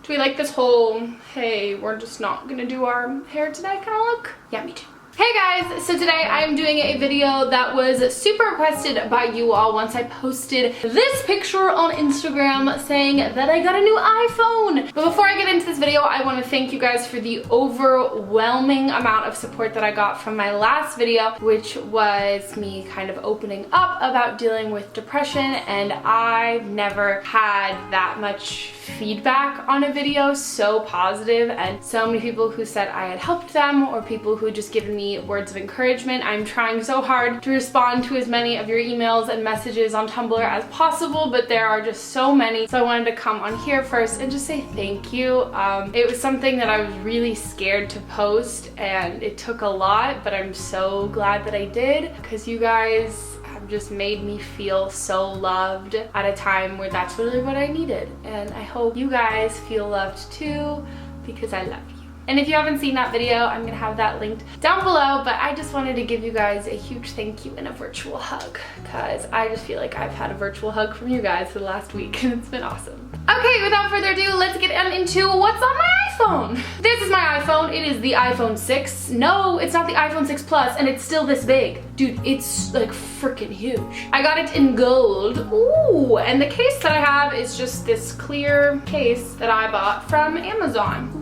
Do we like this whole, hey, we're just not gonna do our hair today kind of look? Yeah, me too. Hey guys, so today I am doing a video that was super requested by you all once I posted this picture on Instagram saying that I got a new iPhone. But before I get into this video, I want to thank you guys for the overwhelming amount of support that I got from my last video, which was me kind of opening up about dealing with depression, and I've never had that much feedback on a video so positive, and so many people who said I had helped them or people who just given me words of encouragement. I'm trying so hard to respond to as many of your emails and messages on Tumblr as possible, but there are just so many, so I wanted to come on here first and just say thank you. It was something that I was really scared to post, and it took a lot, but I'm so glad that I did, because you guys have just made me feel so loved at a time where that's really what I needed, and I hope you guys feel loved too, because I love you. And if you haven't seen that video, I'm gonna have that linked down below, but I just wanted to give you guys a huge thank you and a virtual hug, because I just feel like I've had a virtual hug from you guys for the last week, and it's been awesome. Okay, without further ado, let's get into what's on my iPhone. This is my iPhone. It is the iPhone 6. No, it's not the iPhone 6 Plus, and it's still this big. Dude, it's like freaking huge. I got it in gold. Ooh, and the case that I have is just this clear case that I bought from Amazon.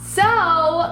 So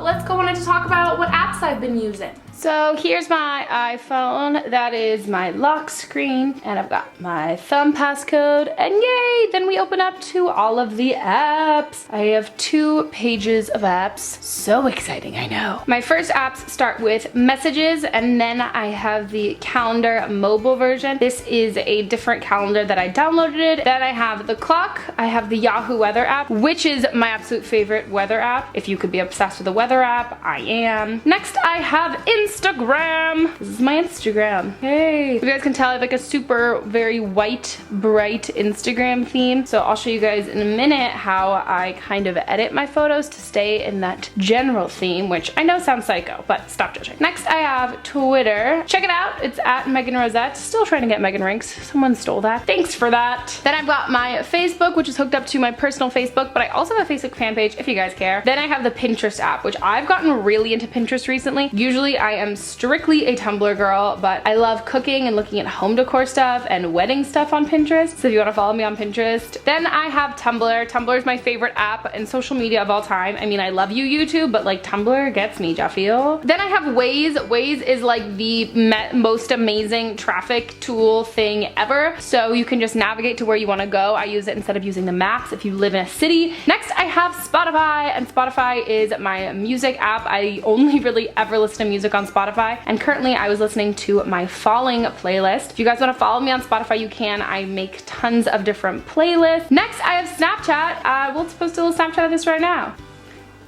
let's go on to talk about what apps I've been using. So here's my iPhone. That is my lock screen, and I've got my thumb passcode, and yay, then we open up to all of the apps. I have 2 pages of apps. So exciting, I know. My first apps start with messages, and then I have the calendar mobile version. This is a different calendar that I downloaded. Then I have the clock. I have the Yahoo Weather app, which is my absolute favorite weather app. If you could be obsessed with a weather app, I am. Next, I have Instagram. This is my Instagram. Hey. You guys can tell I have like a super very white, bright Instagram theme. So I'll show you guys in a minute how I kind of edit my photos to stay in that general theme, which I know sounds psycho, but stop judging. Next, I have Twitter. Check it out. It's at Meghan Rosette. Still trying to get Meghan ranks. Someone stole that. Thanks for that. Then I've got my Facebook, which is hooked up to my personal Facebook, but I also have a Facebook fan page if you guys care. Then I have the Pinterest app, which I've gotten really into Pinterest recently. Usually I am strictly a Tumblr girl, but I love cooking and looking at home decor stuff and wedding stuff on Pinterest, so if you want to follow me on Pinterest. Then I have Tumblr. Tumblr is my favorite app and social media of all time. I mean, I love you, YouTube, but like Tumblr gets me, Jaffiel. Then I have Waze. Waze is like the most amazing traffic tool thing ever, so you can just navigate to where you want to go. I use it instead of using the maps if you live in a city. Next, I have Spotify, and Spotify is my music app. I only really ever listen to music on Spotify, and currently I was listening to my Falling playlist. If you guys want to follow me on Spotify, you can. I make tons of different playlists. Next, I have Snapchat. We'll post a little Snapchat of this right now,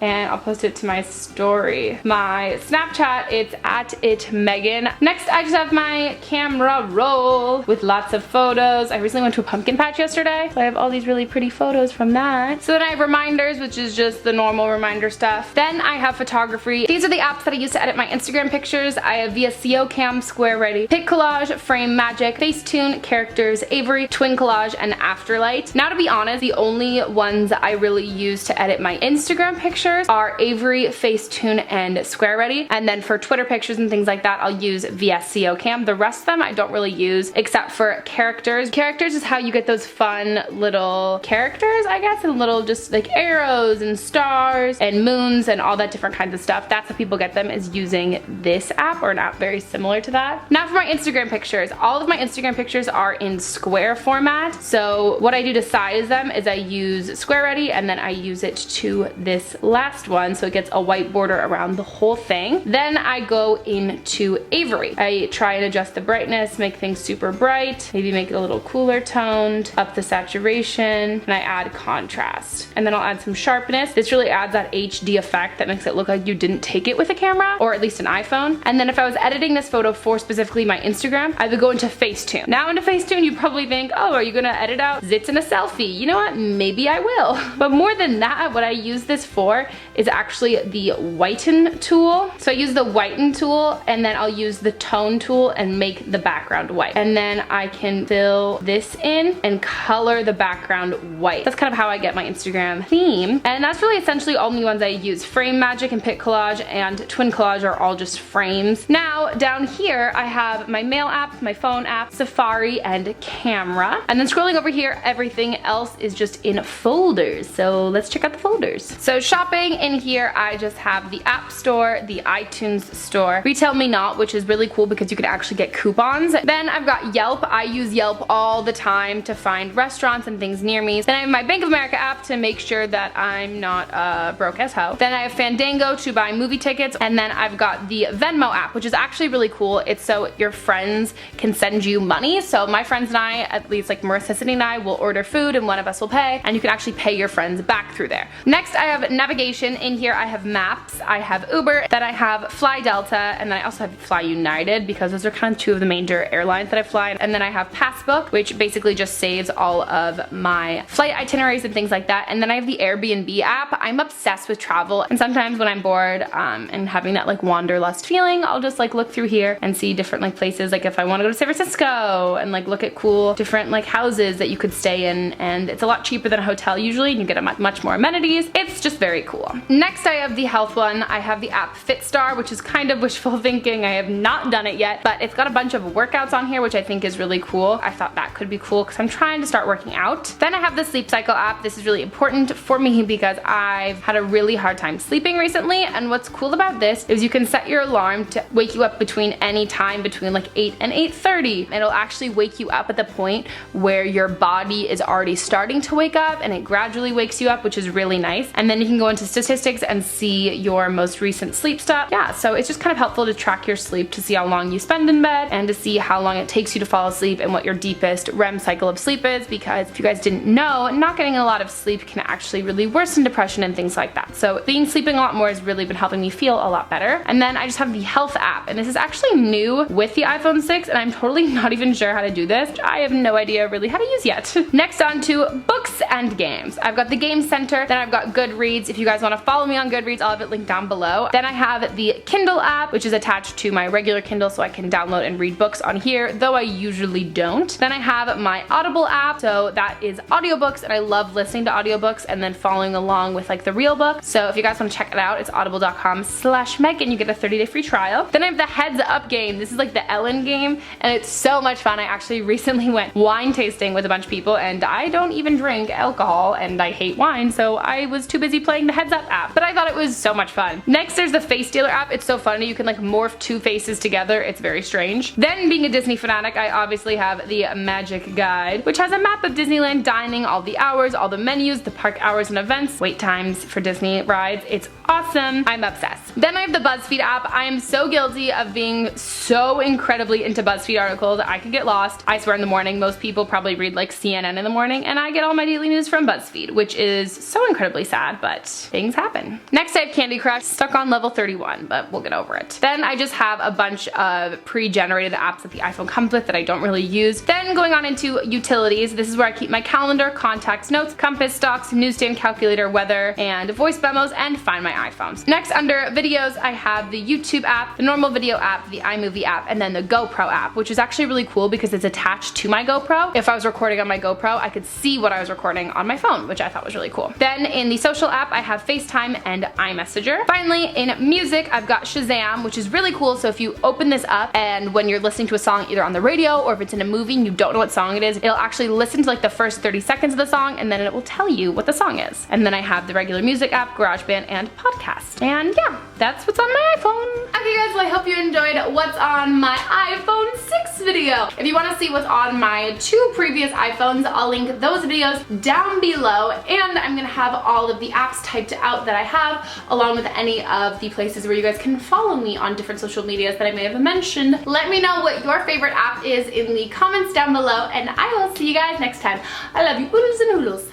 and I'll post it to my story. My Snapchat, it's at @Meghan. Next, I just have my camera roll with lots of photos. I recently went to a pumpkin patch yesterday, so I have all these really pretty photos from that. So then I have reminders, which is just the normal reminder stuff. Then I have photography. These are the apps that I use to edit my Instagram pictures. I have VSCOcam, Squareready, Pic Collage, FrameMagic, Facetune, Characters, Aviary, TwinCollage, and Afterlight. Now, to be honest, the only ones I really use to edit my Instagram pictures are Aviary, Facetune, and Squareready. And then for Twitter pictures and things like that, I'll use VSCOcam. The rest of them I don't really use, except for Characters. Characters is how you get those fun little characters, I guess, and little just like arrows and stars and moons and all that different kinds of stuff. That's how people get them, is using this app or an app very similar to that. Now for my Instagram pictures. All of my Instagram pictures are in square format. So what I do to size them is I use Squareready, and then I use it to this last one, so it gets a white border around the whole thing. Then I go into Aviary. I try and adjust the brightness, make things super bright, maybe make it a little cooler toned, up the saturation, and I add contrast. And then I'll add some sharpness. This really adds that HD effect that makes it look like you didn't take it with a camera, or at least an iPhone. And then if I was editing this photo for specifically my Instagram, I would go into Facetune. Now into Facetune, you probably think, oh, are you gonna edit out zits in a selfie? You know what? Maybe I will. But more than that, what I use this for part is actually the whiten tool. So I use the whiten tool and then I'll use the tone tool and make the background white. And then I can fill this in and color the background white. That's kind of how I get my Instagram theme. And that's really essentially all the ones I use. FrameMagic and Pic Collage and TwinCollage are all just frames. Now down here I have my mail app, my phone app, Safari, and camera. And then scrolling over here, everything else is just in folders. So let's check out the folders. So shopping in here, I just have the App Store, the iTunes Store, RetailMeNot, which is really cool because you can actually get coupons. Then I've got Yelp. I use Yelp all the time to find restaurants and things near me. Then I have my Bank of America app to make sure that I'm not broke as hoe. Then I have Fandango to buy movie tickets. And then I've got the Venmo app, which is actually really cool. It's so your friends can send you money. So my friends and I, at least like Marissa, Sydney, and I will order food and one of us will pay, and you can actually pay your friends back through there. Next I have navigation. In here I have maps, I have Uber, then I have Fly Delta, and then I also have Fly United because those are kind of two of the major airlines that I fly. And then I have Passbook, which basically just saves all of my flight itineraries and things like that. And then I have the Airbnb app. I'm obsessed with travel, and sometimes when I'm bored and having that like wanderlust feeling, I'll just like look through here and see different like places, like if I want to go to San Francisco, and like look at cool different like houses that you could stay in, and it's a lot cheaper than a hotel usually, and you get a much more amenities. It's just very cool. Next I have the health one. I have the app Fitstar, which is kind of wishful thinking. I have not done it yet, but it's got a bunch of workouts on here, which I think is really cool. I thought that could be cool because I'm trying to start working out. Then I have the sleep cycle app. This is really important for me because I've had a really hard time sleeping recently, and what's cool about this is you can set your alarm to wake you up between any time between like 8 and 8:30. It'll actually wake you up at the point where your body is already starting to wake up, and it gradually wakes you up, which is really nice. And then you can go into statistics and see your most recent sleep stuff. Yeah, so it's just kind of helpful to track your sleep to see how long you spend in bed and to see how long it takes you to fall asleep and what your deepest REM cycle of sleep is, because if you guys didn't know, not getting a lot of sleep can actually really worsen depression and things like that. So sleeping a lot more has really been helping me feel a lot better. And then I just have the health app, and this is actually new with the iPhone 6, and I'm totally not even sure how to do this. I have no idea really how to use yet. Next on to books and games. I've got the Game Center, then I've got Goodreads. If you guys want to follow me on Goodreads, I'll have it linked down below. Then I have the Kindle app, which is attached to my regular Kindle, so I can download and read books on here, though I usually don't. Then I have my Audible app, so that is audiobooks, and I love listening to audiobooks and then following along with like the real book. So if you guys want to check it out, it's audible.com/Meghan. You get a 30-day free trial. Then I have the Heads Up game. This is like the Ellen game, and it's so much fun. I actually recently went wine tasting with a bunch of people, and I don't even drink alcohol and I hate wine, so I was too busy playing the Heads Up app, but I thought it was so much fun. Next there's the FaceStealer app. It's so funny. You can like morph two faces together. It's very strange. Then being a Disney fanatic, I obviously have the Magic Guide, which has a map of Disneyland dining, all the hours, all the menus, the park hours and events, wait times for Disney rides. It's awesome. I'm obsessed. Then I have the BuzzFeed app. I am so guilty of being so incredibly into BuzzFeed articles. I could get lost. I swear in the morning, most people probably read like CNN in the morning, and I get all my daily news from BuzzFeed, which is so incredibly sad, but things happen. Next I have Candy Crush, stuck on level 31, but we'll get over it. Then I just have a bunch of pre-generated apps that the iPhone comes with that I don't really use. Then going on into utilities, this is where I keep my calendar, contacts, notes, compass, stocks, newsstand, calculator, weather, and voice memos, and find my iPhones. Next under videos, I have the YouTube app, the normal video app, the iMovie app, and then the GoPro app, which is actually really cool because it's attached to my GoPro. If I was recording on my GoPro, I could see what I was recording on my phone, which I thought was really cool. Then in the social app, I have FaceTime and iMessenger. Finally, in music, I've got Shazam, which is really cool. So if you open this up and when you're listening to a song either on the radio or if it's in a movie and you don't know what song it is, it'll actually listen to like the first 30 seconds of the song, and then it will tell you what the song is. And then I have the regular music app, GarageBand, and podcast. And yeah, that's what's on my iPhone. Okay guys, well I hope you enjoyed what's on my iPhone 6 video. If you want to see what's on my 2 previous iPhones, I'll link those videos down below, and I'm gonna have all of the apps typed out that I have, along with any of the places where you guys can follow me on different social medias that I may have mentioned. Let me know what your favorite app is in the comments down below, and I will see you guys next time. I love you, oodles and oodles.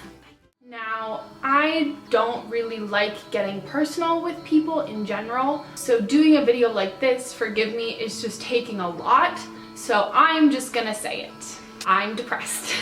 Now, I don't really like getting personal with people in general, so doing a video like this, forgive me, is just taking a lot, so I'm just gonna say it. I'm depressed.